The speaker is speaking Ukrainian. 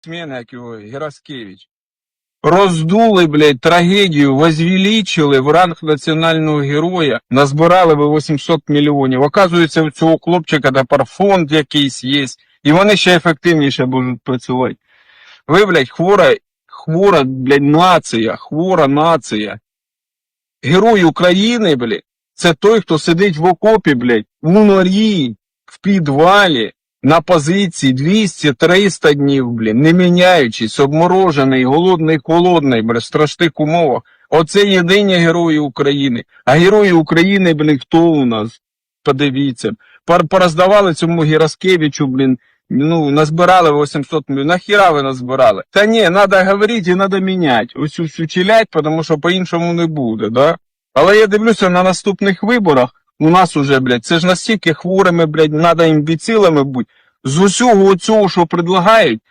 спортсмен, як його, Гераскевич. Роздули, блядь, трагедію, возвеличили в ранг національного героя, назбирали ви 800 мільйонів. Оказується, у цього хлопчика тепер фонд якийсь є, і вони ще ефективніше будуть працювати. Ви, блядь, хвора, блядь, хвора нація. Герой України, блядь, це той, хто сидить в окопі, блядь, у норі, в підвалі, на позиції 200-300 днів, блін, не міняючись, обморожений, голодний, холодний, блін, в страшних умовах. Оце єдині герої України. А герої України, блін, хто у нас? Подивіться. Пороздавали цьому Гераскевичу, блін, ну, назбирали 800 мільйонів. Нахіра ви назбирали? Та ні, треба говорити і треба міняти. Ось всю челядь, тому що по-іншому не буде, да? Але я дивлюся, на наступних виборах у нас уже, блядь, це ж настільки хворими, блядь, треба імбецилами бути. З усього цього, що предлагають,